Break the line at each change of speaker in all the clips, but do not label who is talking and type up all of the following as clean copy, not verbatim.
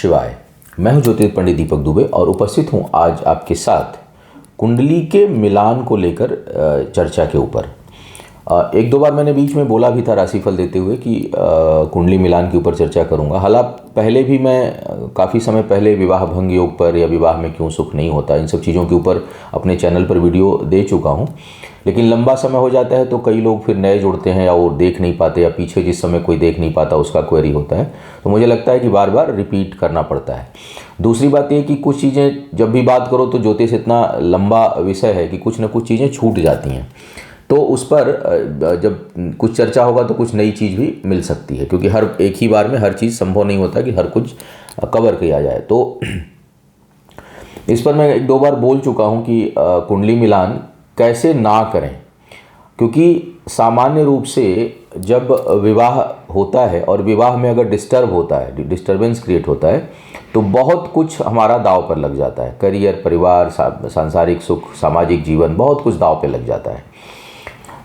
शिवाय। मैं हूं ज्योतिष पंडित दीपक दुबे और उपस्थित हूं आज आपके साथ कुंडली के मिलान को लेकर चर्चा के ऊपर। एक दो बार मैंने बीच में बोला भी था राशिफल देते हुए कि कुंडली मिलान के ऊपर चर्चा करूंगा। हालांकि पहले भी मैं काफ़ी समय पहले विवाह भंग योग पर या विवाह में क्यों सुख नहीं होता इन सब चीज़ों के ऊपर अपने चैनल पर वीडियो दे चुका हूं, लेकिन लंबा समय हो जाता है तो कई लोग फिर नए जुड़ते हैं या वो देख नहीं पाते, या पीछे जिस समय कोई देख नहीं पाता उसका क्वेरी होता है, तो मुझे लगता है कि बार बार रिपीट करना पड़ता है। दूसरी बात ये कि कुछ चीज़ें जब भी बात करो तो ज्योतिष इतना लंबा विषय है कि कुछ न कुछ चीज़ें छूट जाती हैं, तो उस पर जब कुछ चर्चा होगा तो कुछ नई चीज़ भी मिल सकती है, क्योंकि हर एक ही बार में हर चीज़ संभव नहीं होता कि हर कुछ कवर किया जाए। तो इस पर मैं एक दो बार बोल चुका हूँ कि कुंडली मिलान कैसे ना करें, क्योंकि सामान्य रूप से जब विवाह होता है और विवाह में अगर डिस्टर्ब होता है, डिस्टर्बेंस क्रिएट होता है, तो बहुत कुछ हमारा दांव पर लग जाता है। करियर, परिवार, सांसारिक सुख, सामाजिक जीवन, बहुत कुछ दांव पे लग जाता है।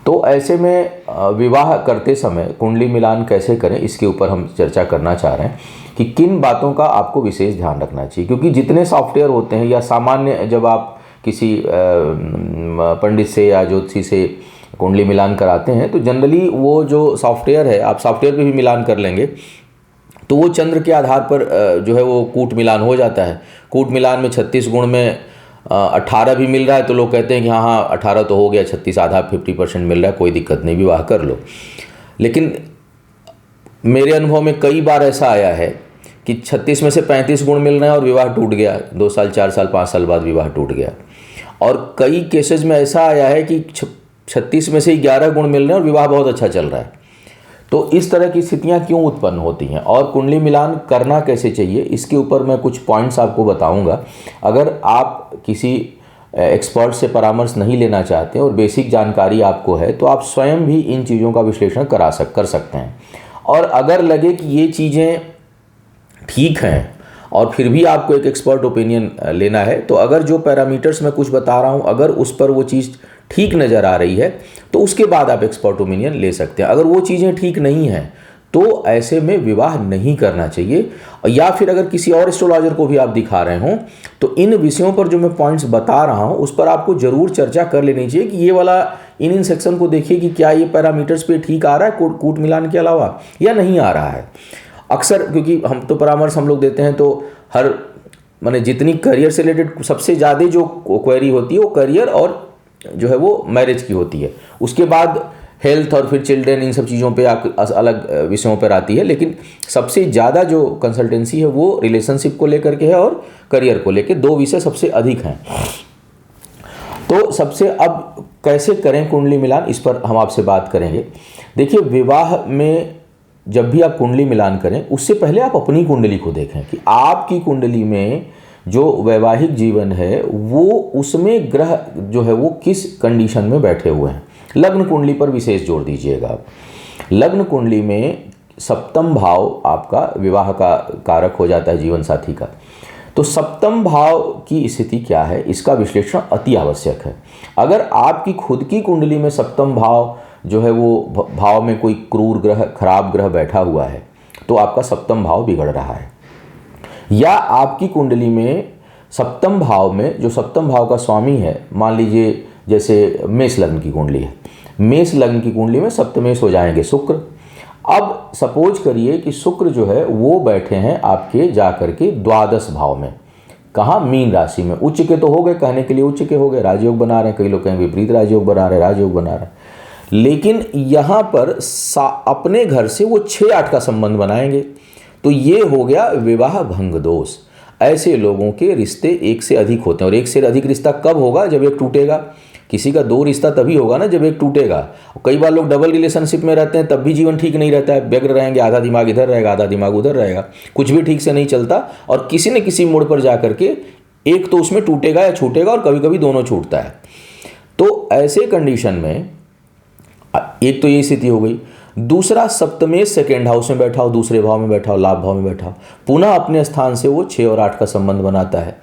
तो ऐसे में विवाह करते समय कुंडली मिलान कैसे करें, इसके ऊपर हम चर्चा करना चाह रहे हैं कि किन बातों का आपको विशेष ध्यान रखना चाहिए। क्योंकि जितने सॉफ्टवेयर होते हैं या सामान्य जब आप किसी पंडित से या ज्योतिषी से कुंडली मिलान कराते हैं तो जनरली वो जो सॉफ्टवेयर है, आप सॉफ्टवेयर पे भी मिलान कर लेंगे तो वो चंद्र के आधार पर जो है वो कूट मिलान हो जाता है। कूट मिलान में 36 गुण में 18 भी मिल रहा है तो लोग कहते हैं कि हाँ 18 तो हो गया, 36 आधा 50% मिल रहा है, कोई दिक्कत नहीं, विवाह कर लो। लेकिन मेरे अनुभव में कई बार ऐसा आया है कि 36 में से 35 गुण मिल रहे हैं और विवाह टूट गया, 2 साल 4 साल 5 साल बाद विवाह टूट गया। और कई केसेस में ऐसा आया है कि 36 में से ही 11 गुण मिल रहे हैं और विवाह बहुत अच्छा चल रहा है। तो इस तरह की स्थितियां क्यों उत्पन्न होती हैं और कुंडली मिलान करना कैसे चाहिए, इसके ऊपर मैं कुछ पॉइंट्स आपको बताऊंगा। अगर आप किसी एक्सपर्ट से परामर्श नहीं लेना चाहते और बेसिक जानकारी आपको है तो आप स्वयं भी इन चीज़ों का विश्लेषण कर सकते हैं। और अगर लगे कि ये चीज़ें ठीक हैं और फिर भी आपको एक एक्सपर्ट ओपिनियन लेना है, तो अगर जो पैरामीटर्स मैं कुछ बता रहा हूँ अगर उस पर वो चीज़ ठीक नज़र आ रही है तो उसके बाद आप एक्सपर्ट ओपिनियन ले सकते हैं। अगर वो चीज़ें ठीक नहीं हैं तो ऐसे में विवाह नहीं करना चाहिए। या फिर अगर किसी और एस्ट्रोलॉजर को भी आप दिखा रहे हों तो इन विषयों पर जो मैं पॉइंट्स बता रहा हूँ उस पर आपको ज़रूर चर्चा कर लेनी चाहिए कि ये वाला इन सेक्शन को देखिए कि क्या ये पैरामीटर्स पे ठीक आ रहा है कूट मिलान के अलावा या नहीं आ रहा है। अक्सर क्योंकि हम तो परामर्श हम लोग देते हैं तो हर माने जितनी करियर से रिलेटेड सबसे ज़्यादा जो क्वेरी होती है वो करियर और जो है वो मैरिज की होती है, उसके बाद हेल्थ और फिर चिल्ड्रन, इन सब चीज़ों पे अलग विषयों पर आती है। लेकिन सबसे ज़्यादा जो कंसल्टेंसी है वो रिलेशनशिप को लेकर के है और करियर को लेकर, दो विषय सबसे अधिक हैं। तो सबसे अब कैसे करें कुंडली मिलान, इस पर हम आपसे बात करेंगे। देखिए, विवाह में जब भी आप कुंडली मिलान करें उससे पहले आप अपनी कुंडली को देखें कि आपकी कुंडली में जो वैवाहिक जीवन है वो उसमें ग्रह जो है वो किस कंडीशन में बैठे हुए हैं। लग्न कुंडली पर विशेष जोर दीजिएगा आप। लग्न कुंडली में सप्तम भाव आपका विवाह का कारक हो जाता है, जीवन साथी का। तो सप्तम भाव की स्थिति क्या है इसका विश्लेषण अति आवश्यक है। अगर आपकी खुद की कुंडली में सप्तम भाव जो है वो भाव में कोई क्रूर ग्रह, खराब ग्रह बैठा हुआ है तो आपका सप्तम भाव बिगड़ रहा है। या आपकी कुंडली में सप्तम भाव में जो सप्तम भाव का स्वामी है, मान लीजिए जैसे मेष लग्न की कुंडली है, मेष लग्न की कुंडली में सप्तमेश हो जाएंगे शुक्र। अब सपोज करिए कि शुक्र जो है वो बैठे हैं आपके जाकर के द्वादश भाव में, कहाँ, मीन राशि में। उच्च के तो हो गए, कहने के लिए उच्च के हो गए, राजयोग बना रहे हैं, कई लोग कहेंगे विपरीत राजयोग बना रहे हैं, राजयोग बना रहे हैं। लेकिन यहाँ पर अपने घर से वो 6-8 का संबंध बनाएंगे तो ये हो गया विवाह भंग दोष। ऐसे लोगों के रिश्ते एक से अधिक होते हैं और एक से अधिक रिश्ता कब होगा, जब एक टूटेगा। किसी का 2 रिश्ता तभी होगा ना जब एक टूटेगा। कई बार लोग डबल रिलेशनशिप में रहते हैं तब भी जीवन ठीक नहीं रहता है, व्यग्र रहेंगे, आधा दिमाग इधर रहेगा आधा दिमाग उधर रहेगा, कुछ भी ठीक से नहीं चलता और किसी न किसी मोड़ पर जा करके एक तो उसमें टूटेगा या छूटेगा और कभी कभी दोनों छूटता है। तो ऐसे कंडीशन में एक तो ये स्थिति हो गई। दूसरा, सप्तमेश सेकेंड हाउस में बैठा हो, दूसरे भाव में बैठा हो, लाभ भाव में बैठा हो, पुनः अपने स्थान से वो 6 और 8 का संबंध बनाता है।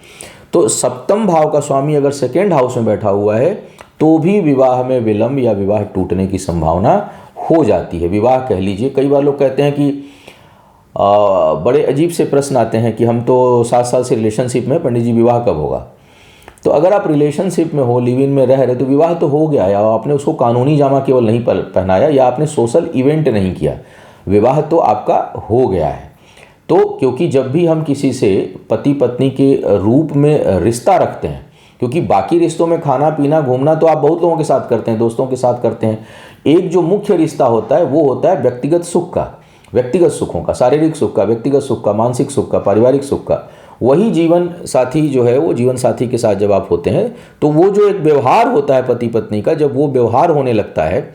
तो सप्तम भाव का स्वामी अगर सेकेंड हाउस में बैठा हुआ है तो भी विवाह में विलंब या विवाह टूटने की संभावना हो जाती है। विवाह कह लीजिए, कई बार लोग कहते हैं कि बड़े अजीब से प्रश्न आते हैं कि हम तो 7 साल से रिलेशनशिप में, पंडित जी विवाह कब होगा। तो अगर आप रिलेशनशिप में हो, लिव इन में रह रहे, तो विवाह तो हो गया, या आपने उसको कानूनी जामा केवल नहीं पहनाया, या आपने सोशल इवेंट नहीं किया, विवाह तो आपका हो गया है। तो क्योंकि जब भी हम किसी से पति पत्नी के रूप में रिश्ता रखते हैं, क्योंकि बाकी रिश्तों में खाना पीना घूमना तो आप बहुत लोगों के साथ करते हैं, दोस्तों के साथ करते हैं, एक जो मुख्य रिश्ता होता है वो होता है व्यक्तिगत सुख का, व्यक्तिगत सुखों का, शारीरिक सुख का, व्यक्तिगत सुख का, मानसिक सुख का, पारिवारिक सुख का। वही जीवन साथी जो है, वो जीवन साथी के साथ जब आप होते हैं तो वो जो एक व्यवहार होता है पति पत्नी का, जब वो व्यवहार होने लगता है,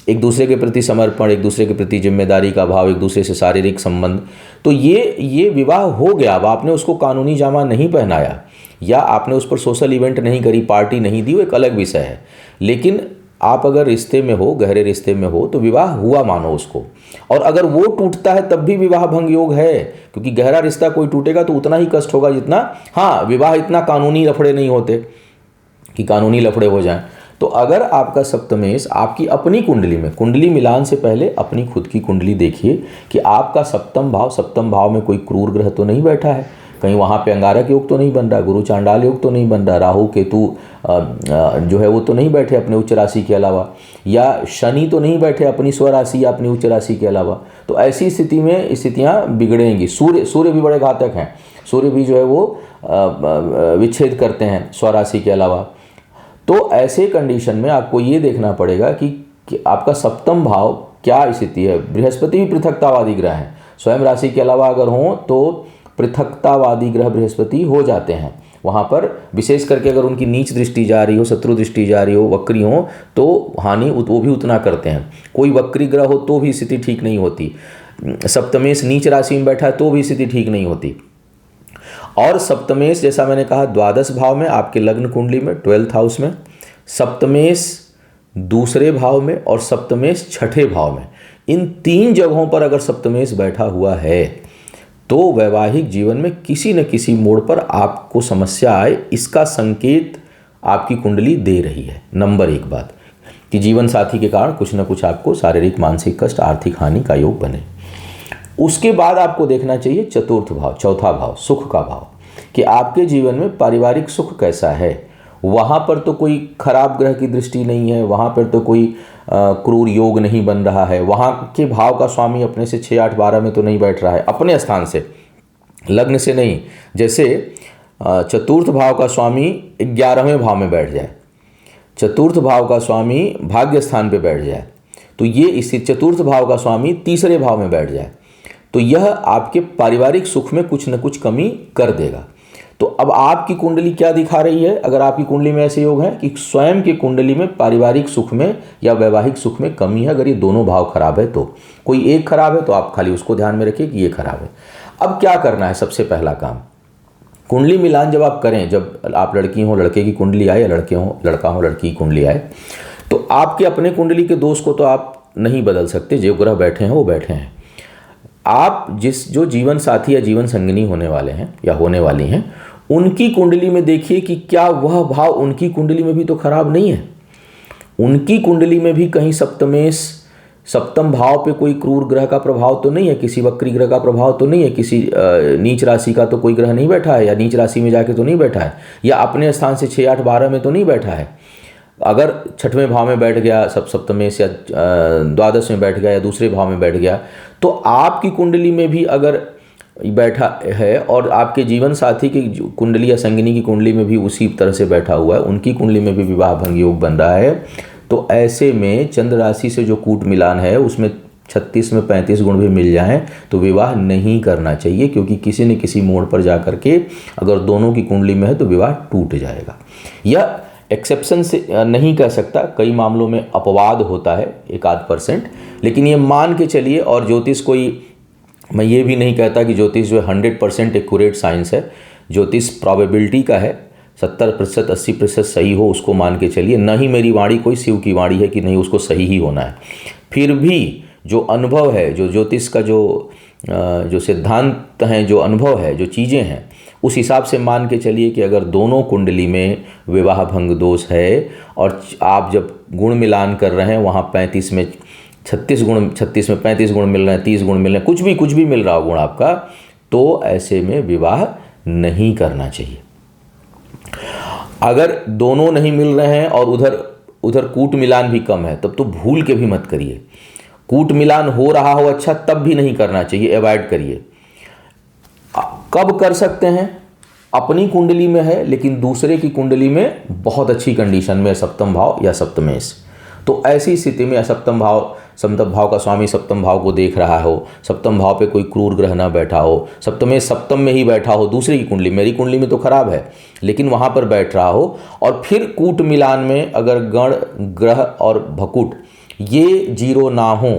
एक दूसरे के प्रति समर्पण, एक दूसरे के प्रति जिम्मेदारी का भाव, एक दूसरे से शारीरिक संबंध, तो ये विवाह हो गया। अब आपने उसको कानूनी जामा नहीं पहनाया, या आपने उस पर सोशल इवेंट नहीं करी, पार्टी नहीं दी, वो एक अलग विषय है। लेकिन आप अगर रिश्ते में हो, गहरे रिश्ते में हो, तो विवाह हुआ मानो उसको। और अगर वो टूटता है तब भी विवाह भंग योग है, क्योंकि गहरा रिश्ता कोई टूटेगा तो उतना ही कष्ट होगा जितना, हाँ, विवाह इतना कानूनी लफड़े नहीं होते कि कानूनी लफड़े हो जाएं। तो अगर आपका सप्तमेश आपकी अपनी कुंडली में, कुंडली मिलान से पहले अपनी खुद की कुंडली देखिए कि आपका सप्तम भाव में कोई क्रूर ग्रह तो नहीं बैठा है, कहीं वहाँ पे अंगारक योग तो नहीं बन रहा, गुरु चांडाल योग तो नहीं बन रहा, राहु केतु जो है वो तो नहीं बैठे अपने उच्च राशि के अलावा, या शनि तो नहीं बैठे अपनी स्वराशि या अपनी उच्च राशि के अलावा। तो ऐसी स्थिति में स्थितियाँ बिगड़ेंगी। सूर्य भी बड़े घातक हैं, सूर्य भी जो है वो विच्छेद करते हैं स्वराशि के अलावा। तो ऐसे कंडीशन में आपको ये देखना पड़ेगा कि आपका सप्तम भाव क्या स्थिति है। बृहस्पति भी पृथकतावादी ग्रह है, स्वयं राशि के अलावा अगर हों तो पृथकतावादी ग्रह बृहस्पति हो जाते हैं। वहाँ पर विशेष करके अगर उनकी नीच दृष्टि जा रही हो, शत्रु दृष्टि जा रही हो, वक्री हो, तो हानि वो भी उतना करते हैं। कोई वक्री ग्रह हो तो भी स्थिति ठीक नहीं होती, सप्तमेश नीच राशि में बैठा है तो भी स्थिति ठीक नहीं होती। और सप्तमेश, जैसा मैंने कहा, द्वादश भाव में, आपके लग्न कुंडली में 12th हाउस में, सप्तमेश दूसरे भाव में और सप्तमेश छठे भाव में, इन 3 जगहों पर अगर सप्तमेश बैठा हुआ है तो वैवाहिक जीवन में किसी न किसी मोड़ पर आपको समस्या आए, इसका संकेत आपकी कुंडली दे रही है। नंबर 1 बात कि जीवन साथी के कारण कुछ न कुछ आपको शारीरिक, मानसिक कष्ट, आर्थिक हानि का योग बने। उसके बाद आपको देखना चाहिए चतुर्थ भाव, चौथा भाव, सुख का भाव, कि आपके जीवन में पारिवारिक सुख कैसा है। वहाँ पर तो कोई खराब ग्रह की दृष्टि नहीं है, वहाँ पर तो कोई क्रूर योग नहीं बन रहा है, वहाँ के भाव का स्वामी अपने से 6, 8, 12 में तो नहीं बैठ रहा है, अपने स्थान से, लग्न से नहीं। जैसे चतुर्थ भाव का स्वामी 11वें भाव में बैठ जाए, चतुर्थ भाव का स्वामी भाग्य स्थान पे बैठ जाए, तो ये इसी चतुर्थ भाव का स्वामी तीसरे भाव में बैठ जाए, तो यह आपके पारिवारिक सुख में कुछ न कुछ कमी कर देगा। तो अब आपकी कुंडली क्या दिखा रही है? अगर आपकी कुंडली में ऐसे योग है कि स्वयं की कुंडली में पारिवारिक सुख में या वैवाहिक सुख में कमी है, अगर ये दोनों भाव खराब है, तो कोई एक खराब है तो आप खाली उसको ध्यान में रखिए कि ये खराब है। अब क्या करना है? सबसे पहला काम, कुंडली मिलान जब आप करें, जब आप लड़की हो लड़के की कुंडली आए, या लड़का हो लड़की की कुंडली आए, तो आपके अपने कुंडली के दोष को तो आप नहीं बदल सकते, जो ग्रह बैठे हैं वो बैठे हैं। आप जो जीवन साथी या जीवन संगिनी होने वाले हैं या होने वाली हैं, उनकी कुंडली में देखिए कि क्या वह भाव उनकी कुंडली में भी तो खराब नहीं है। उनकी कुंडली में भी कहीं सप्तम भाव पे कोई क्रूर ग्रह का प्रभाव तो नहीं है, किसी वक्री ग्रह का प्रभाव तो नहीं है, किसी नीच राशि का तो कोई ग्रह नहीं बैठा है, या नीच राशि में जाके तो नहीं बैठा है, या अपने स्थान से 6, 8, 12 में तो नहीं बैठा है। अगर छठवें भाव में बैठ गया, सप्तमेश, या द्वादश में बैठ गया, या दूसरे भाव में बैठ गया, तो आपकी कुंडली में भी अगर बैठा है और आपके जीवन साथी की कुंडली या संगिनी की कुंडली में भी उसी तरह से बैठा हुआ है, उनकी कुंडली में भी विवाह भंग योग बन रहा है, तो ऐसे में चंद्र राशि से जो कूट मिलान है उसमें 36 में 35 गुण भी मिल जाएं तो विवाह नहीं करना चाहिए, क्योंकि किसी न किसी मोड़ पर जा करके अगर दोनों की कुंडली में है तो विवाह टूट जाएगा। यह एक्सेप्शन से नहीं कह सकता, कई मामलों में अपवाद होता है 1-8%, लेकिन ये मान के चलिए। और ज्योतिष कोई, मैं ये भी नहीं कहता कि ज्योतिष जो है 100% एक्यूरेट साइंस है, ज्योतिष प्रोबेबिलिटी का है, 70% 80% सही हो उसको मान के चलिए। न ही मेरी वाणी कोई शिव की वाणी है कि नहीं उसको सही ही होना है। फिर भी जो अनुभव है, जो ज्योतिष का जो सिद्धांत हैं, जो अनुभव है, जो चीज़ें हैं, उस हिसाब से मान के चलिए कि अगर दोनों कुंडली में विवाह भंग दोष है और आप जब गुण मिलान कर रहे हैं, वहाँ 35 में 36 गुण, 36 में 35 गुण मिल रहे हैं, 30 गुण मिल रहे हैं, कुछ भी मिल रहा हो गुण आपका, तो ऐसे में विवाह नहीं करना चाहिए। अगर दोनों नहीं मिल रहे हैं और उधर कूट मिलान भी कम है, तब तो भूल के भी मत करिए। कूट मिलान हो रहा हो अच्छा, तब भी नहीं करना चाहिए, अवॉइड करिए। कब कर सकते हैं? अपनी कुंडली में है लेकिन दूसरे की कुंडली में बहुत अच्छी कंडीशन में सप्तम भाव या सप्तमेश, तो ऐसी स्थिति में सप्तम भाव का स्वामी सप्तम भाव को देख रहा हो, सप्तम भाव पे कोई क्रूर ग्रह ना बैठा हो, सप्तमेश सप्तम में ही बैठा हो दूसरी की कुंडली, मेरी कुंडली में तो खराब है लेकिन वहाँ पर बैठ रहा हो, और फिर कूट मिलान में अगर गण, ग्रह और भकुट ये जीरो ना हो,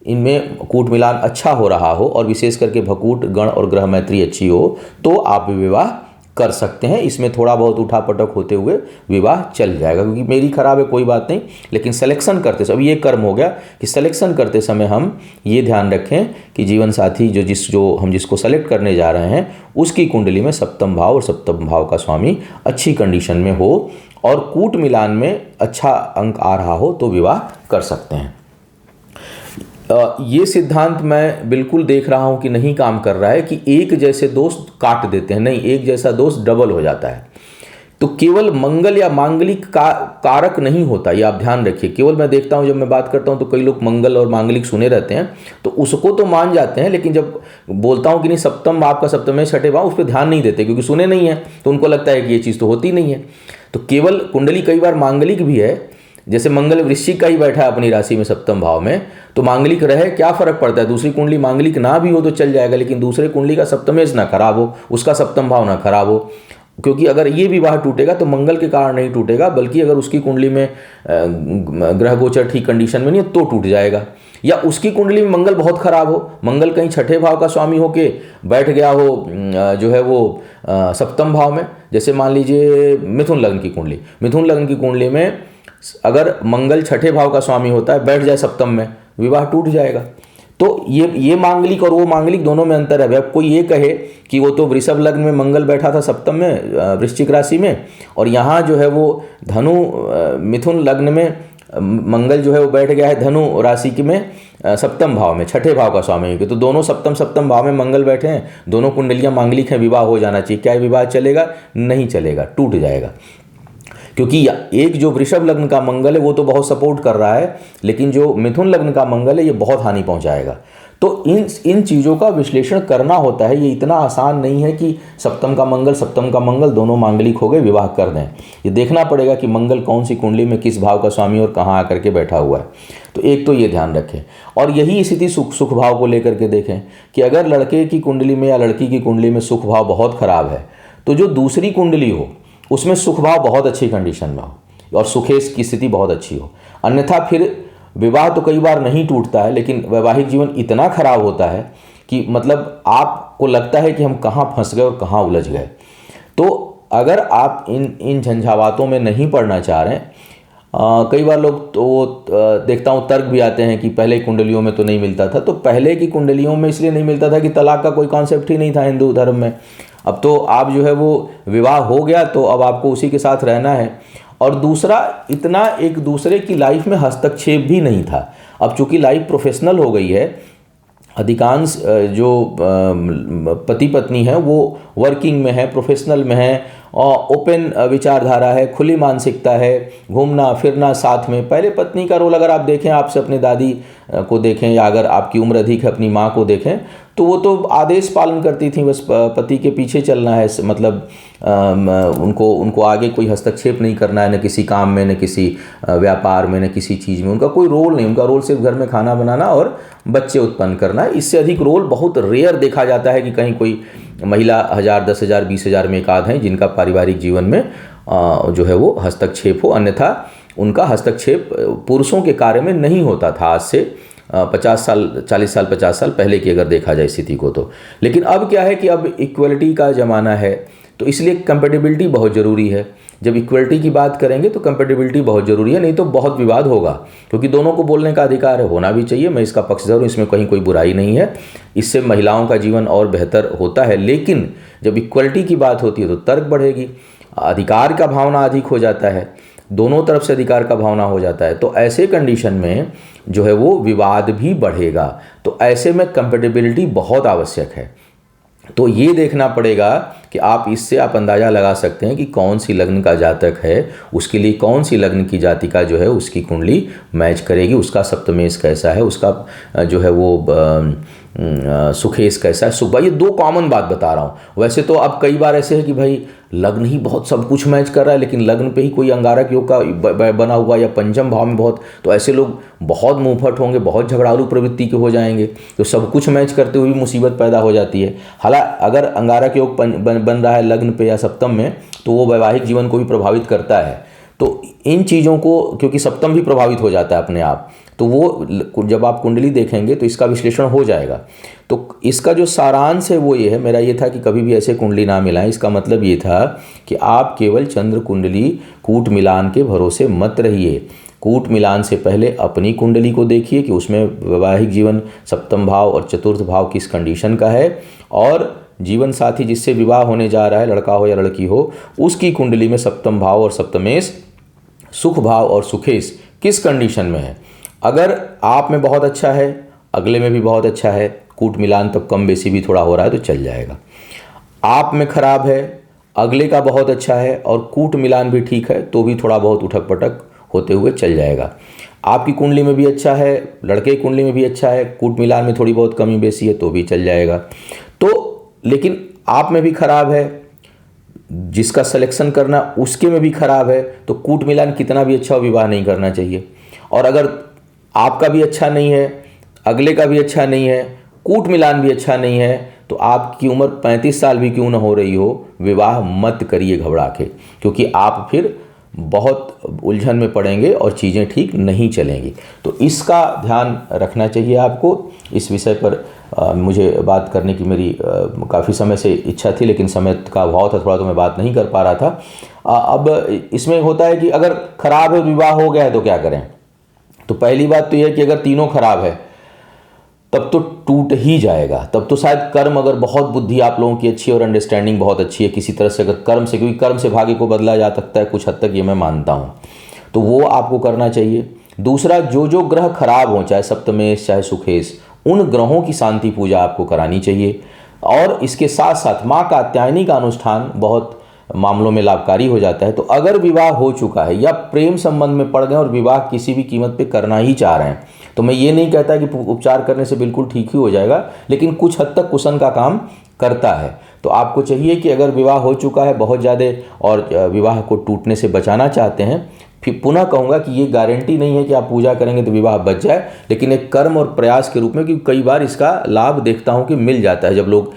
इनमें कूट मिलान अच्छा हो रहा हो और विशेष करके भकूट, गण और ग्रह मैत्री अच्छी हो, तो आप विवाह कर सकते हैं। इसमें थोड़ा बहुत उठापटक होते हुए विवाह चल जाएगा, क्योंकि मेरी खराब है कोई बात नहीं, लेकिन सिलेक्शन करते समय, ये कर्म हो गया कि सिलेक्शन करते समय हम ये ध्यान रखें कि जीवन साथी जो हम जिसको सेलेक्ट करने जा रहे हैं उसकी कुंडली में सप्तम भाव और सप्तम भाव का स्वामी अच्छी कंडीशन में हो और कूट मिलान में अच्छा अंक आ रहा हो तो विवाह कर सकते हैं। ये सिद्धांत मैं बिल्कुल देख रहा हूँ कि नहीं काम कर रहा है कि एक जैसे दोस्त काट देते हैं, नहीं, एक जैसा दोस्त डबल हो जाता है। तो केवल मंगल या मांगलिक कारक नहीं होता, ये आप ध्यान रखिए। केवल मैं देखता हूँ, जब मैं बात करता हूँ तो कई लोग मंगल और मांगलिक सुने रहते हैं, तो उसको तो मान जाते हैं, लेकिन जब बोलता हूँ कि नहीं सप्तम भाव का सप्तमेश छठे भाव, उस पर ध्यान नहीं देते क्योंकि सुने नहीं है, तो उनको लगता है कि ये चीज़ तो होती नहीं है। तो केवल कुंडली कई बार मांगलिक भी है, जैसे मंगल वृश्चिक का ही बैठा है अपनी राशि में सप्तम भाव में, तो मांगलिक रहे क्या फर्क पड़ता है, दूसरी कुंडली मांगलिक ना भी हो तो चल जाएगा, लेकिन दूसरे कुंडली का सप्तमेश ना खराब हो, उसका सप्तम भाव ना खराब हो, क्योंकि अगर ये विवाह टूटेगा तो मंगल के कारण नहीं टूटेगा, बल्कि अगर उसकी कुंडली में ग्रह गोचर ठीक कंडीशन में नहीं है तो टूट जाएगा। या उसकी कुंडली में मंगल बहुत खराब हो, मंगल कहीं छठे भाव का स्वामी होके बैठ गया हो जो है वो सप्तम भाव में, जैसे मान लीजिए मिथुन लग्न की कुंडली में अगर मंगल छठे भाव का स्वामी होता है, बैठ जाए सप्तम में, विवाह टूट जाएगा। तो ये मांगलिक और वो मांगलिक दोनों में अंतर है। अब कोई ये कहे कि वो तो वृषभ लग्न में मंगल बैठा था सप्तम में वृश्चिक राशि में, और यहाँ जो है वो धनु मिथुन लग्न में मंगल जो है वो बैठ गया है धनु राशि की में सप्तम भाव में छठे भाव का स्वामी, तो दोनों सप्तम भाव में मंगल बैठे हैं, दोनों कुंडलियाँ मांगलिक हैं, विवाह हो जाना चाहिए। क्या विवाह चलेगा? नहीं चलेगा, टूट जाएगा। क्योंकि एक जो वृषभ लग्न का मंगल है वो तो बहुत सपोर्ट कर रहा है, लेकिन जो मिथुन लग्न का मंगल है ये बहुत हानि पहुंचाएगा। तो इन चीज़ों का विश्लेषण करना होता है। ये इतना आसान नहीं है कि सप्तम का मंगल दोनों मांगलिक हो गए विवाह कर दें। ये देखना पड़ेगा कि मंगल कौन सी कुंडली में किस भाव का स्वामी और कहाँ आकर के बैठा हुआ है। तो एक तो ये ध्यान रखें, और यही स्थिति सुख भाव को लेकर के देखें कि अगर लड़के की कुंडली में या लड़की की कुंडली में सुख भाव बहुत खराब है, तो जो दूसरी कुंडली हो उसमें सुख भाव बहुत अच्छी कंडीशन में हो और सुखेश की स्थिति बहुत अच्छी हो। अन्यथा फिर विवाह तो कई बार नहीं टूटता है, लेकिन वैवाहिक जीवन इतना खराब होता है कि मतलब आपको लगता है कि हम कहाँ फंस गए और कहाँ उलझ गए। तो अगर आप इन झंझावातों में नहीं पड़ना चाह रहे हैं, कई बार लोग तो देखता हूँ तर्क भी आते हैं कि पहले कुंडलियों में तो नहीं मिलता था। तो पहले की कुंडलियों में इसलिए नहीं मिलता था कि तलाक का कोई कॉन्सेप्ट ही नहीं था हिंदू धर्म में। अब तो आप जो है वो विवाह हो गया तो अब आपको उसी के साथ रहना है। और दूसरा, इतना एक दूसरे की लाइफ में हस्तक्षेप भी नहीं था। अब चूंकि लाइफ प्रोफेशनल हो गई है, अधिकांश जो पति पत्नी है वो वर्किंग में है, प्रोफेशनल में है, और ओपन विचारधारा है, खुली मानसिकता है, घूमना फिरना साथ में। पहले पत्नी का रोल अगर आप देखें, आपसे अपने दादी को देखें या अगर आपकी उम्र अधिक है अपनी माँ को देखें, तो वो तो आदेश पालन करती थी, बस पति के पीछे चलना है, मतलब उनको आगे कोई हस्तक्षेप नहीं करना है, न किसी काम में, न किसी व्यापार में, न किसी चीज़ में। उनका कोई रोल नहीं, उनका रोल सिर्फ घर में खाना बनाना और बच्चे उत्पन्न करना है। इससे अधिक रोल बहुत रेयर देखा जाता है कि कहीं कोई महिला 1000, 10,000, 20,000 में एक आध हैं जिनका पारिवारिक जीवन में जो है वो हस्तक्षेप हो। अन्यथा उनका हस्तक्षेप पुरुषों के कार्य में नहीं होता था आज से 40 साल 50 साल पहले की अगर देखा जाए स्थिति को तो। लेकिन अब क्या है कि अब इक्वलिटी का ज़माना है, तो इसलिए कंपेटिबिलिटी बहुत ज़रूरी है। जब इक्वलिटी की बात करेंगे तो कंपेटिबिलिटी बहुत ज़रूरी है, नहीं तो बहुत विवाद होगा, क्योंकि दोनों को बोलने का अधिकार है, होना भी चाहिए। मैं इसका पक्षधर हूँ, इसमें कहीं कोई बुराई नहीं है, इससे महिलाओं का जीवन और बेहतर होता है। लेकिन जब इक्वलिटी की बात होती है तो तर्क बढ़ेगी, अधिकार का भावना अधिक हो जाता है, दोनों तरफ से अधिकार का भावना हो जाता है, तो ऐसे कंडीशन में जो है वो विवाद भी बढ़ेगा। तो ऐसे में कंपेटिबिलिटी बहुत आवश्यक है। तो ये देखना पड़ेगा कि आप इससे आप अंदाज़ा लगा सकते हैं कि कौन सी लग्न का जातक है, उसके लिए कौन सी लग्न की जातिका जो है उसकी कुंडली मैच करेगी, उसका सप्तमेश कैसा है, उसका जो है वो सुखेश कैसा है, सुख। ये दो कॉमन बात बता रहा हूँ। वैसे तो अब कई बार ऐसे है कि भाई लग्न ही बहुत सब कुछ मैच कर रहा है, लेकिन लग्न पे ही कोई अंगारक योग का बना हुआ या पंचम भाव में बहुत, तो ऐसे लोग बहुत मुंहफट होंगे, बहुत झगड़ालू प्रवृत्ति के हो जाएंगे, तो सब कुछ मैच करते हुए मुसीबत पैदा हो जाती है। हालांकि अगर अंगारक योग बन रहा है लग्न पे या सप्तम में, तो वो वैवाहिक जीवन को भी प्रभावित करता है। तो इन चीज़ों को, क्योंकि सप्तम भी प्रभावित हो जाता है अपने आप, तो वो जब आप कुंडली देखेंगे तो इसका विश्लेषण हो जाएगा। तो इसका जो सारांश है वो ये है, मेरा ये था कि कभी भी ऐसे कुंडली ना मिलाएं। इसका मतलब ये था कि आप केवल चंद्र कुंडली कूट मिलान के भरोसे मत रहिए। कूट मिलान से पहले अपनी कुंडली को देखिए कि उसमें वैवाहिक जीवन सप्तम भाव और चतुर्थ भाव किस कंडीशन का है, और जीवन साथी जिससे विवाह होने जा रहा है, लड़का हो या लड़की हो, उसकी कुंडली में सप्तम भाव और सप्तमेश, सुख भाव और सुखेश किस कंडीशन में है। अगर आप में बहुत अच्छा है, अगले में भी बहुत अच्छा है, कूट मिलान तब कम बेसी भी थोड़ा हो रहा है तो चल जाएगा। आप में खराब है, अगले का बहुत अच्छा है और कूट मिलान भी ठीक है, तो भी थोड़ा बहुत उठक पटक होते हुए चल जाएगा। आपकी कुंडली में भी अच्छा है, लड़के की कुंडली में भी अच्छा है, कूट मिलान में थोड़ी बहुत कमी बेसी है तो भी चल जाएगा। तो लेकिन आप में भी खराब है, जिसका सिलेक्शन करना उसके में भी खराब है, तो कूट मिलान कितना भी अच्छा हो, विवाह नहीं करना चाहिए। और अगर आपका भी अच्छा नहीं है, अगले का भी अच्छा नहीं है, कूट मिलान भी अच्छा नहीं है, तो आपकी उम्र 35 साल भी क्यों ना हो रही हो, विवाह मत करिए घबरा के, क्योंकि आप फिर बहुत उलझन में पड़ेंगे और चीज़ें ठीक नहीं चलेंगी। तो इसका ध्यान रखना चाहिए आपको। इस विषय पर मुझे बात करने की मेरी काफ़ी समय से इच्छा थी, लेकिन समय का अभाव था थोड़ा, तो मैं बात नहीं कर पा रहा था। अब इसमें होता है कि अगर खराब है, विवाह हो गया है, तो क्या करें। तो पहली बात तो यह है कि अगर तीनों खराब है तब तो टूट ही जाएगा। तब तो शायद कर्म, अगर बहुत बुद्धि आप लोगों की अच्छी है और अंडरस्टैंडिंग बहुत अच्छी है किसी तरह से, अगर कर्म से, क्योंकि कर्म से भाग्य को बदला जा सकता है कुछ हद तक, ये मैं मानता हूँ, तो वो आपको करना चाहिए। दूसरा, जो ग्रह खराब हो, चाहे सप्तमेश चाहे सुखेश, उन ग्रहों की शांति पूजा आपको करानी चाहिए। और इसके साथ साथ माँ कात्यायनी का अनुष्ठान बहुत मामलों में लाभकारी हो जाता है। तो अगर विवाह हो चुका है या प्रेम संबंध में पड़ गए और विवाह किसी भी कीमत पे करना ही चाह रहे हैं, तो मैं ये नहीं कहता कि उपचार करने से बिल्कुल ठीक ही हो जाएगा, लेकिन कुछ हद तक कुशन का काम करता है। तो आपको चाहिए कि अगर विवाह हो चुका है बहुत ज़्यादा और विवाह को टूटने से बचाना चाहते हैं, फिर पुनः कहूँगा कि ये गारंटी नहीं है कि आप पूजा करेंगे तो विवाह बच जाए, लेकिन एक कर्म और प्रयास के रूप में, क्योंकि कई बार इसका लाभ देखता हूँ कि मिल जाता है। जब लोग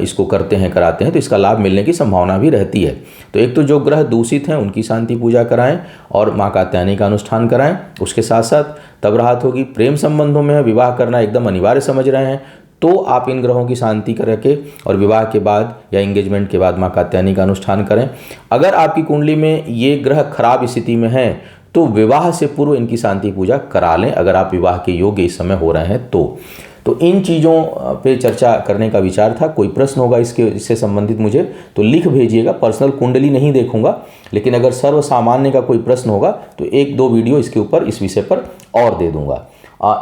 इसको करते हैं, कराते हैं, तो इसका लाभ मिलने की संभावना भी रहती है। तो एक तो जो ग्रह दूषित हैं उनकी शांति पूजा कराएं और माँ कात्यायनी का अनुष्ठान कराएं। उसके साथ साथ तब राहत होगी। प्रेम संबंधों में विवाह करना एकदम अनिवार्य समझ रहे हैं, तो आप इन ग्रहों की शांति करके और विवाह के बाद या एंगेजमेंट के बाद माँ कात्यायनी का अनुष्ठान करें। अगर आपकी कुंडली में ये ग्रह खराब स्थिति में है, तो विवाह से पूर्व इनकी शांति पूजा करा लें, अगर आप विवाह के योग्य इस समय हो रहे हैं तो इन चीज़ों पे चर्चा करने का विचार था। कोई प्रश्न होगा इससे संबंधित मुझे तो लिख भेजिएगा। पर्सनल कुंडली नहीं देखूंगा, लेकिन अगर सर्व सामान्य का कोई प्रश्न होगा तो 1-2 वीडियो इसके ऊपर, इस विषय पर और दे दूंगा।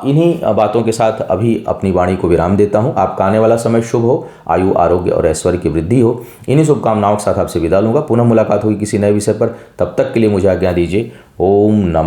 इन्हीं बातों के साथ अभी अपनी वाणी को विराम देता हूं। आपका आने वाला समय शुभ हो, आयु आरोग्य और ऐश्वर्य की वृद्धि हो। इन्हीं शुभकामनाओं के साथ आपसे विदा लूंगा। पुनः मुलाकात होगी किसी नए विषय पर। तब तक के लिए मुझे आज्ञा दीजिए। ओम नमः।